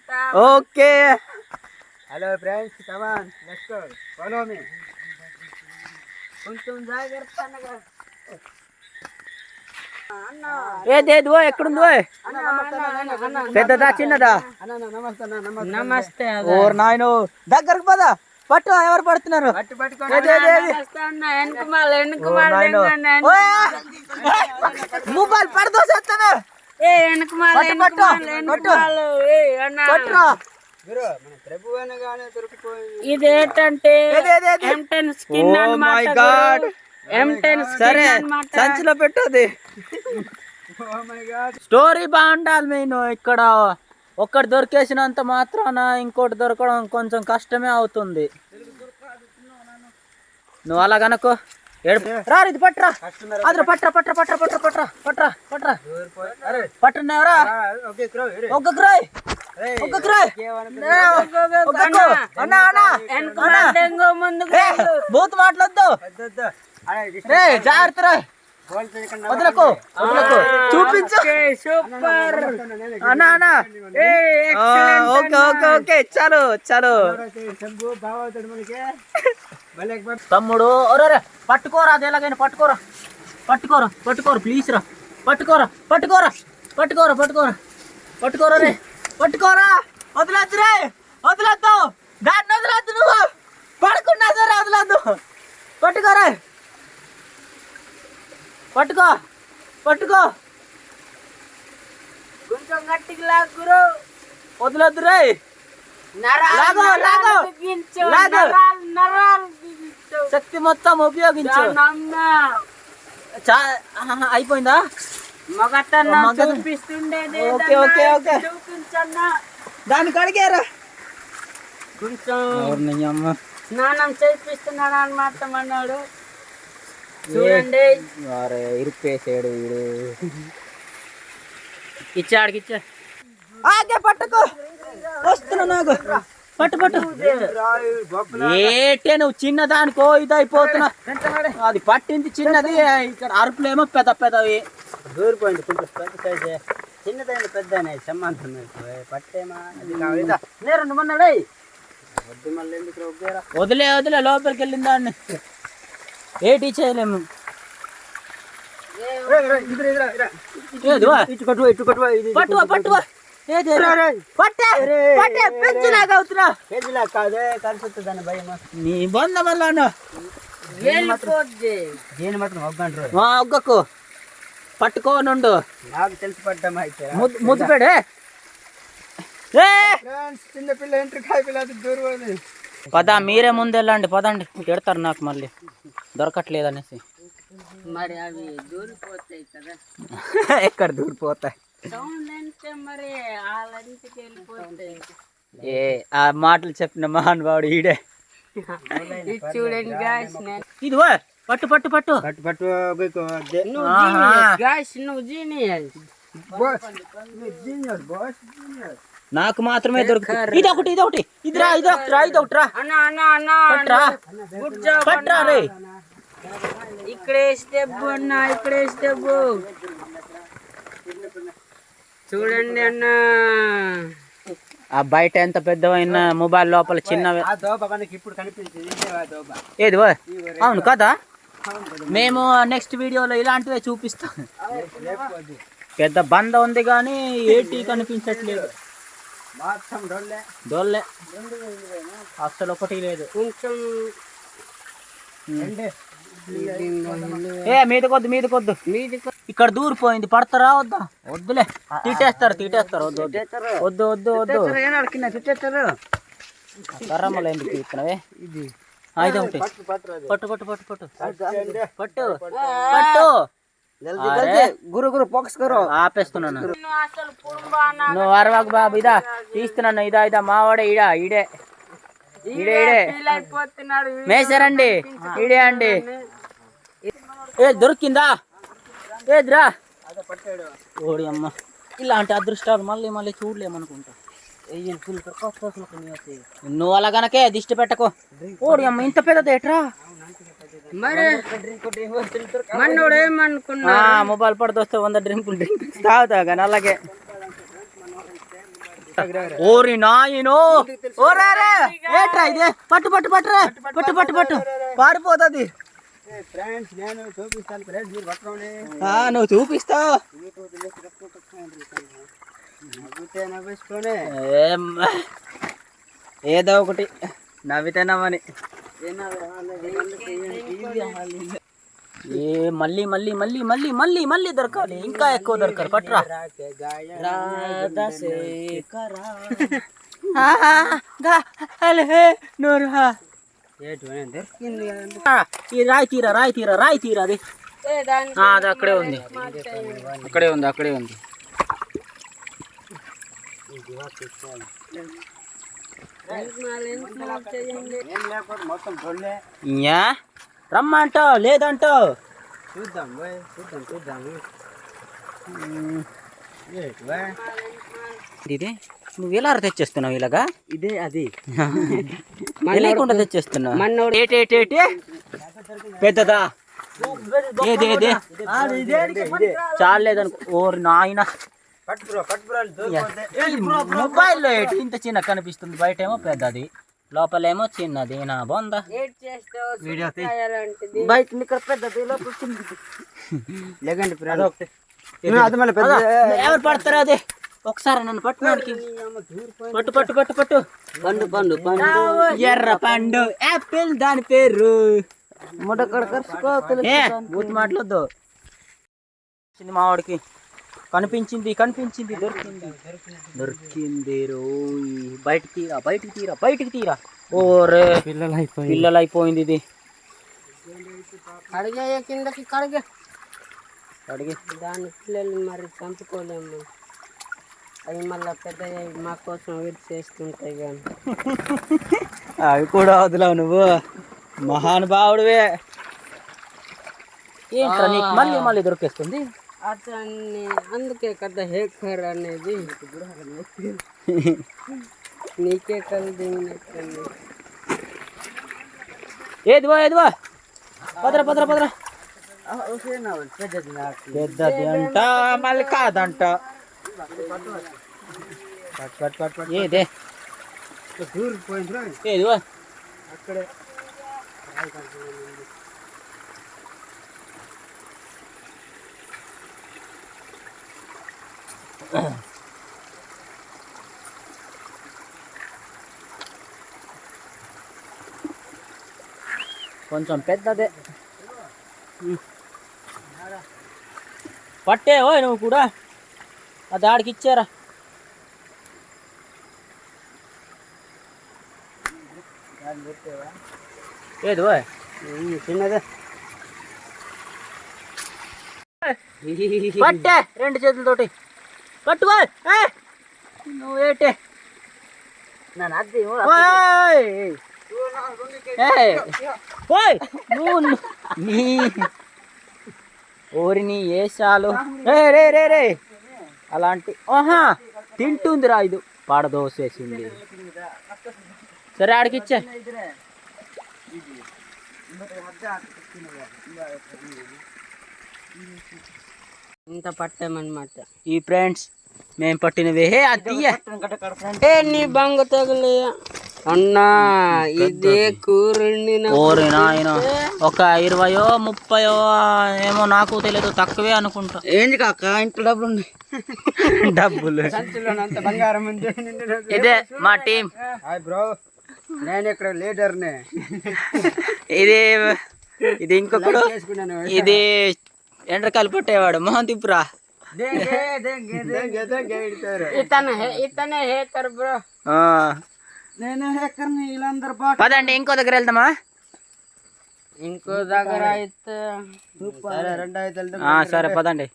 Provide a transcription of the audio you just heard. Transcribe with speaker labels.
Speaker 1: Okay.
Speaker 2: Hello friends, come on, let's go, follow me. కొంచెం జాగ్రత్తగా.
Speaker 1: ఏదేదో ఎక్కడుందో? పెద్దదా చిన్నదా?
Speaker 2: నమస్తే.
Speaker 1: ఓర్ నాయను, దగ్గరకు పదా. పట్టు, ఎవరు పడుతున్నారు? మొబైల్ పడదోసేస్తాను.
Speaker 3: ఇదేంటంటే
Speaker 1: సరే, సంచిలో పెట్టది. స్టోరీ బాగుండాలి. నేను ఇక్కడ ఒక్కటి దొరికేసినంత మాత్రాన ఇంకోటి దొరకడం కొంచెం కష్టమే అవుతుంది. నువ్వు అలా గనకో రా, ఇది పట్రా. అದ್ರ పట్రా పట్రా పట్రా పట్రా పట్రా పట్రా పట్రా పట్టున్నావరా? ఒక్క క్రాయ్ బూత్ మాట్లాడద్దు. జాగ్రత్త, వదలకు వదలకు, చూపించు.
Speaker 3: సూపర్
Speaker 1: అన్నా అన్నా. ఓకే ఓకే ఓకే, చాలు చాలు. తమ్ముడు పట్టుకోరా, అది ఎలాగైనా పట్టుకోరా పట్టుకోరా పట్టుకోరా, ప్లీజ్ రా. పట్టుకోరా పట్టుకోరా పట్టుకోరా పట్టుకోరా పట్టుకోరా రే, పట్టుకోరా. వదలద్దు రే, వదలద్దు, దాన్ని వదలద్దు. నువ్వు పడుకున్నా సరే వదలద్దు. పట్టుకోరా, పట్టుకో పట్టుకో,
Speaker 3: కొంచెం గట్టికి లాగురు.
Speaker 1: వదలద్దు రే. శక్తి మొత్తం ఉపయోగించు. అయిపోయిందా?
Speaker 3: చూపిస్తుండేది.
Speaker 1: ఓకే ఓకే ఓకే, దానికి అడిగారా?
Speaker 3: కొంచెం స్నానం చేపిస్తున్నాడు అనమాట మనోడు. చూడండి,
Speaker 1: ఇరిపేసాడు వీడు. ఇచ్చాడికి ఇచ్చా. ఆగే, పట్టుకో, వస్తున్నా. నాకు పట్టు పట్టు. ఏటే నువ్వు చిన్నదానికో ఇది అయిపోతున్నా. అది పట్టింది చిన్నది, ఇక్కడ అరుపులేమో పెద్ద పెద్దవి.
Speaker 2: దూరిపోయింది. కొంచెం పెద్ద సైజు, చిన్నదైన పెద్ద సంబంధం పట్టేమా.
Speaker 1: నేరండి మొన్నడే.
Speaker 2: వద్దు, మళ్ళీ ఎందుకు
Speaker 1: వదిలే వదిలే, లోపలికి వెళ్ళిందా అని ఏటీ చేయలేము. పట్టువా పట్టువా, నీ బంద వల్ల ఒగ్గకు పట్టుకోనుండు.
Speaker 2: నాకు తెలిసి పడ్డామా
Speaker 1: ముద్దుపెడే.
Speaker 2: చిన్నపిల్ల ఎంట్రీ కాయపిల్ల దూరం.
Speaker 1: పదా, మీరే ముందు వెళ్ళండి, పదండి. పెడతారు నాకు మళ్ళీ దొరకట్లేదు అనేసి.
Speaker 3: మరి అవి దూరిపోతాయి కదా.
Speaker 1: ఎక్కడ దూరిపోతాయి?
Speaker 3: సౌండ్ అంటే మరి వాళ్ళంటికి వెళ్ళిపోతాయి.
Speaker 1: ఏ ఆ మాటలు చెప్పిన మహానుభావుడు ఈడే.
Speaker 3: చూడండి గాయస్,
Speaker 1: ఇది పట్టు పట్టు పట్టు
Speaker 2: పట్టు పట్టు.
Speaker 3: నువ్వు జీనియస్.
Speaker 1: నాకు మాత్రమే దొరుకుతుంది. ఇదొకటి ఇదొకటి, ఇదిరా ఇదొకటిరా ఇదొకటిరా. పట్రా పట్రా రే.
Speaker 3: ఇక్కడే స్టెప్ అన్న, ఇక్కడే స్టెప్. చూడండి అన్న,
Speaker 1: ఆ బయట ఎంత పెద్దవైన మొబైల్ లోపల చిన్నవి.
Speaker 2: ఇప్పుడు కనిపించింది
Speaker 1: ఏది? అవును కదా. మేము నెక్స్ట్ వీడియోలో ఇలాంటివే చూపిస్తాం. పెద్ద బంద ఉంది కానీ ఏటీ కనిపించట్లేదు. డొల్లే అసలు ఒకటి లేదు.
Speaker 3: కొంచెం
Speaker 1: మీదకొద్దు మీదకొద్దు, ఇక్కడ దూరిపోయింది. పడతారా వద్దా? వద్దులే, తిట్టేస్తారు తిట్టేస్తారు. వద్దు వద్దు వద్దు వద్దు వద్దు. కర్రమ్మలు ఎందుకు తీస్తున్నావే? ఇది ఒకటి. పట్టు పట్టు పట్టు పట్టు పట్టు పట్టు.
Speaker 2: గురు గురు ఫోకస్ కరో.
Speaker 1: ఆపేస్తున్నాను. నువ్వు అరవకు బాబు. ఇదా తీస్తున్నాను. ఇదా ఇదా మావాడే. ఈడా ఈడే ఈడే ఈడే మేసారండి. ఈడే అండి. ఏ దొరికిందా? ఏదిరా? ఓడి అమ్మ, ఇలాంటి అదృష్టాలు మళ్ళీ మళ్ళీ చూడలేమనుకుంటా. నువ్వు అలా గనకే దిష్టి పెట్టకు. ఓడి అమ్మ, ఇంత పెద్దది ఏట్రా?
Speaker 3: ఏమనుకున్నా
Speaker 1: మొబైల్ పడితే 100 డ్రింక్ తాగుతా కానీ అలాగే ఓరి నాయనో ఓరారే ఏట్రా ఇదే పట్టు పట్టు పట్టురా పట్టు పట్టు పట్టు పారిపోతుంది.
Speaker 2: ఫ్రెండ్స్ నేను చూపిస్తాను ఫ్రెండ్స్, మీరు పట్టుకోండి.
Speaker 1: నువ్వు చూపిస్తావు.
Speaker 2: నవ్వేసుకొని
Speaker 1: ఏదో ఒకటి నవ్వితే నవ్వని. ఏ మళ్ళీ మళ్ళీ మళ్ళీ మళ్ళీ మళ్ళీ మళ్ళీ దొరకాలి, ఇంకా ఎక్కువ దొరకాలి. పట్టురా ఈ రాయి తీరా రాయి తీరా రాయి తీరా అది అది అక్కడే ఉంది అక్కడే ఉంది అక్కడే ఉంది.
Speaker 2: మొత్తం చూడలే,
Speaker 1: రమ్మంటావు లేదంటావు.
Speaker 2: చూద్దాం చూద్దాం చూద్దాం.
Speaker 1: ఇది నువ్వు ఎలా తెచ్చేస్తున్నావు ఇలాగా?
Speaker 2: ఇదే అది
Speaker 1: తెలియకుండా తెచ్చేస్తున్నావు. పెద్దదా ఏదే చాలేదనుకో. ఓరి నాయన మొబైల్లో ఏంటి ఇంత చిన్న కనిపిస్తుంది, బయట ఏమో పెద్దది లోపలేమో చిన్నది. నా బాగుందా
Speaker 3: బయట ఇక్కడ పెద్దది లోపల చిన్నది.
Speaker 2: లేకండి
Speaker 1: ఎవరు పడతారు అదే? ఒకసారి నన్ను పట్టుకోడానికి పట్టు పట్టు పట్టు పట్టు.
Speaker 3: పండు పండు పండు
Speaker 1: ఎర్ర పండు యాపిల్ దాని పేరు.
Speaker 3: ముడకడ
Speaker 1: బూత్ మాటలొద్దు. మావాడికి కనిపించింది కనిపించింది దొరికింది దొరికింది రోయ్. బయటికి తీరా బయటికి తీరా బయటికి తీరా. ఓరే పిల్లలు అయిపోయింది ఇది.
Speaker 3: కడిగే కిందకి కడిగే
Speaker 1: అడిగి
Speaker 3: దాని పిల్లలు మరి చంపుకోలేము, అవి మళ్ళీ పెద్ద మా కోసం వెయిట్ చేస్తుంటాయి. కానీ
Speaker 1: అవి కూడా వదిలావు నువ్వు, మహానుభావుడివే. ఏంట్రా నీకు మళ్ళీ మళ్ళీ దొరికేస్తుంది?
Speaker 3: అతన్ని అందుకే కదా హేకర్ అనేది. నీకే కలిది
Speaker 1: ఏదివో ఏదివో పదరా పదరా పదరా. పెద్దది అంట మళ్ళీ కాదంట. ఏదే ఏదివో
Speaker 2: అక్కడే
Speaker 1: కొంచెం పెద్దదే. పట్టే ఓయ్ నువ్వు కూడా అది ఆడికి ఇచ్చారా? ఏది ఓయ్
Speaker 2: చిన్నదే
Speaker 1: పట్టే రెండు చేతులతోటి పట్టుకో. నువ్వు ఏటే నీ ఓరి నీ ఏషాలు రే రే రే రే అలాంటి. ఆహా తింటుందిరా ఇది, పాడదోసేసింది. సరే ఆడికి ఇచ్చే.
Speaker 3: ఇంత పట్టామన్నమాట.
Speaker 1: ఈ ఫ్రెండ్స్ మేము పట్టినవే అది.
Speaker 3: నీ బంగ తగిలి అన్నా ఇదే కూరండి.
Speaker 1: ఓరి నాయన ఒక 20 30 ఏమో నాకు తెలియదు, తక్కువే అనుకుంటా.
Speaker 3: ఏంది కాక ఇంట్లో డబ్బులు ఉన్నాయి?
Speaker 1: డబ్బులు
Speaker 2: అంత బంగారం ఉంది.
Speaker 1: ఇదే మా టీం.
Speaker 2: హాయ్ బ్రో, నేను ఇక్కడ లీడర్ని.
Speaker 1: ఇది ఇది ఇంకొకడు, ఇది ఎండ్రకాయలు పట్టేవాడు మోహన్ తిప్పురా.
Speaker 3: ఇతనే హేకర్ బ్రో.
Speaker 2: నేను హేకర్ని, వీళ్ళందరూ బాగా.
Speaker 1: పదండి ఇంకో దగ్గర వెళ్దామా?
Speaker 3: ఇంకో దగ్గర అయితే
Speaker 2: సరే 2
Speaker 1: సరే పదండి.